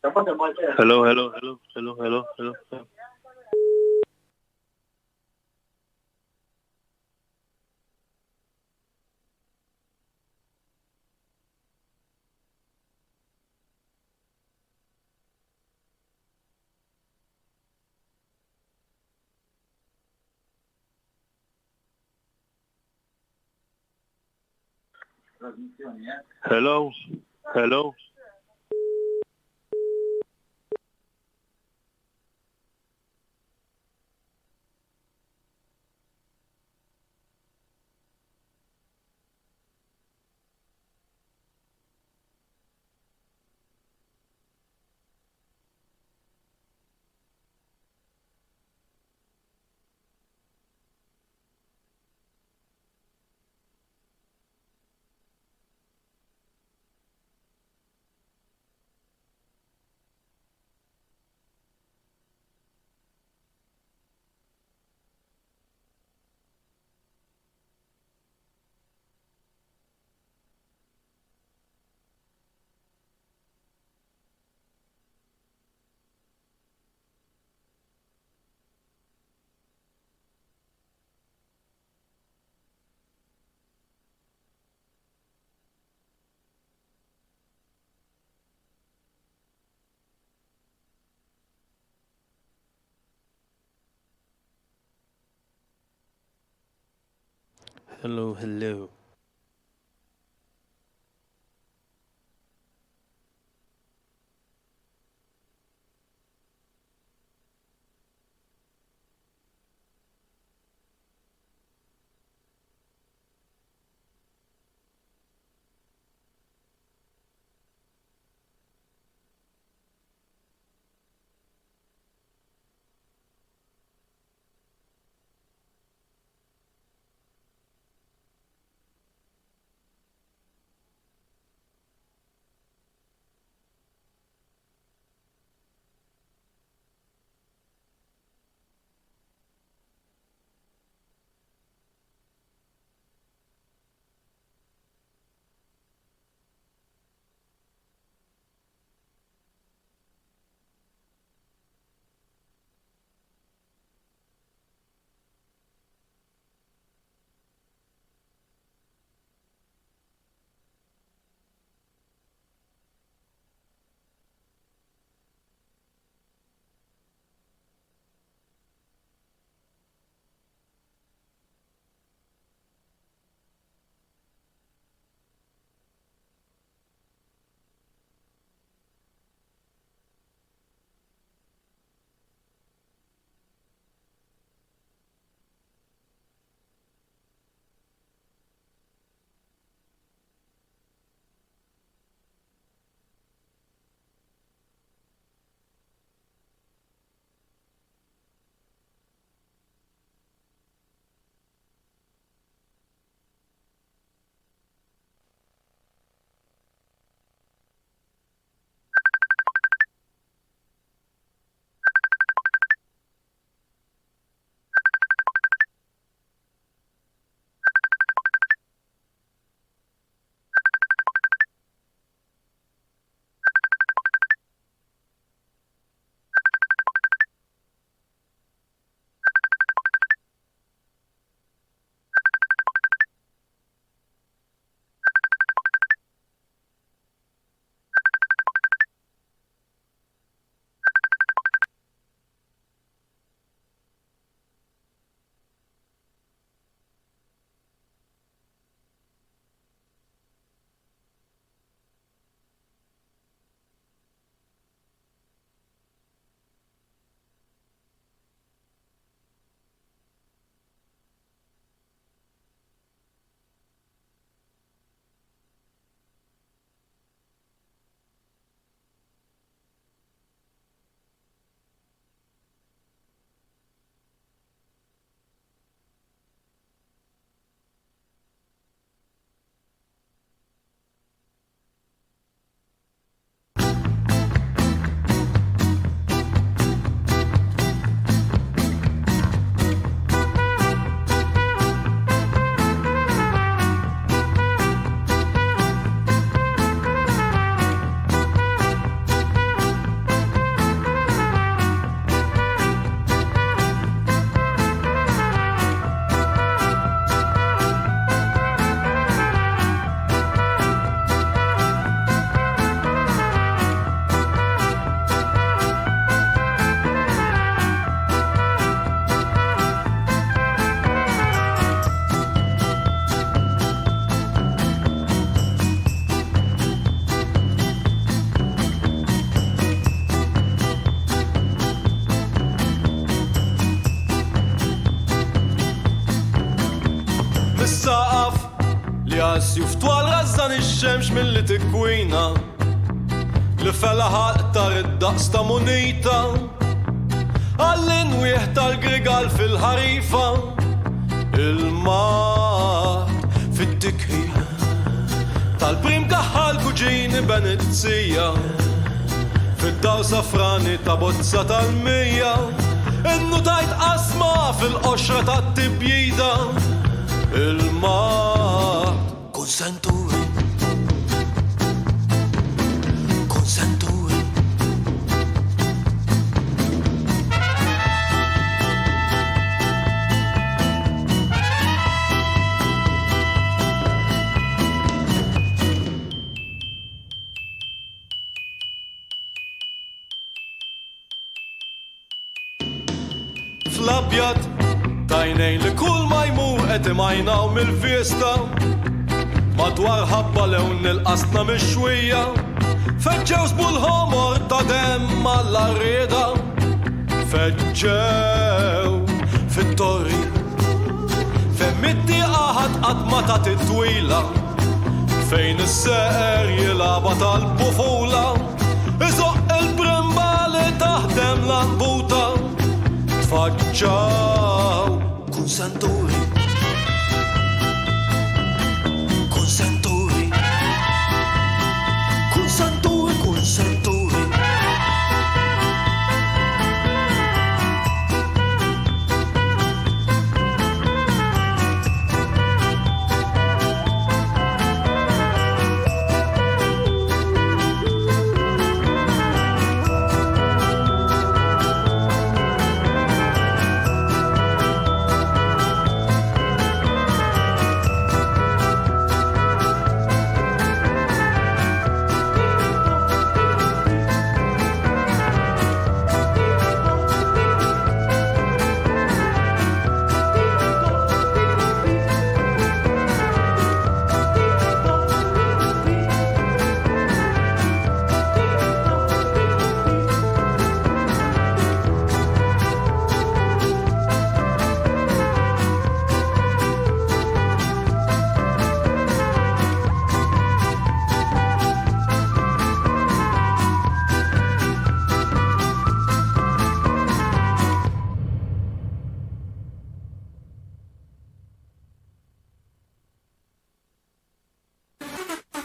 Hello, hello, hello, hello, hello, hello, hello. Hello, hello. Hello, hello. saqaf li għasjuf twal razzan ix-xemx mill-li tikwina li fela ħalqtar id-daqs ta' munita għall-inwieħ tal-grigal fil-ħarifa il-mat fit-tikħi tal-prim kaħħal kuġini Benezzija fid-daw safrani ta' bozza tal-mija innu tajt qasma fil-qoxra tat-tibjida il-mat konsenturi fl-abjad tajnejn li kull ma jmur qed imajnaw mill-fiesta madwar ħabba lewn il-qasna mixwija feġġew sbul-ħomor ta' demm għall-arrieda feġġew fit-torri femmitti qaħad qadma ta' titwila fejn is-seqer jilaba tal-bufula iżoq il-brimbali taħdem l-anbuta tfaġġaw kun senturi kun senturi kun senturi kun senturi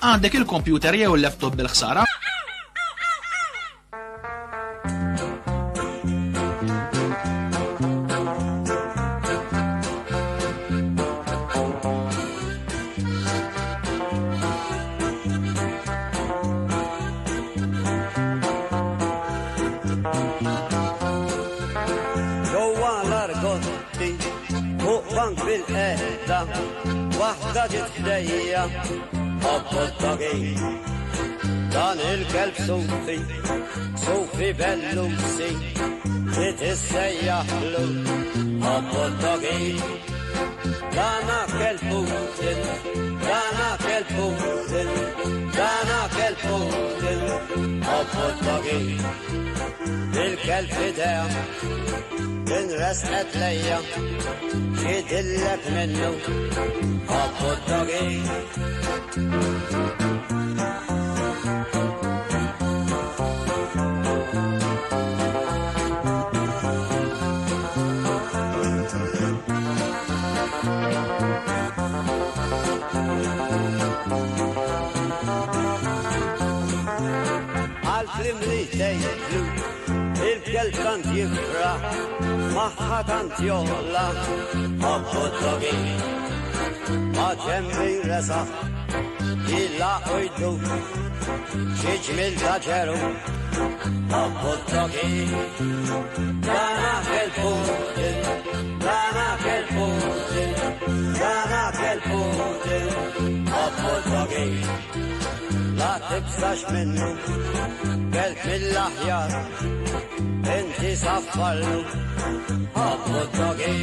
Għandek il-kompjuter jew il-laptop bil-ħsara? Ġewwa l-argotti fuq bank bil-qeda waħda ġiet ħdejja Appottaghi, dan il-kelb Sufi bellusi, tissejjaħlu Appottaghi, dana kelb-Putin, Appottaghi, il-kelb fidea, inresqet lejja, xidillek minnu Appottaghi. Għal-klim li tejlu il-kelb tant jifra maħħa tant jolla Appottaghi ma ġemmi resaħ illa ujdu xieġmil taġeru Appottaghi dana kelb-Putin Appottaghi la tibstax minnu kelb mill-aħjar inti saffarlu Appottaghi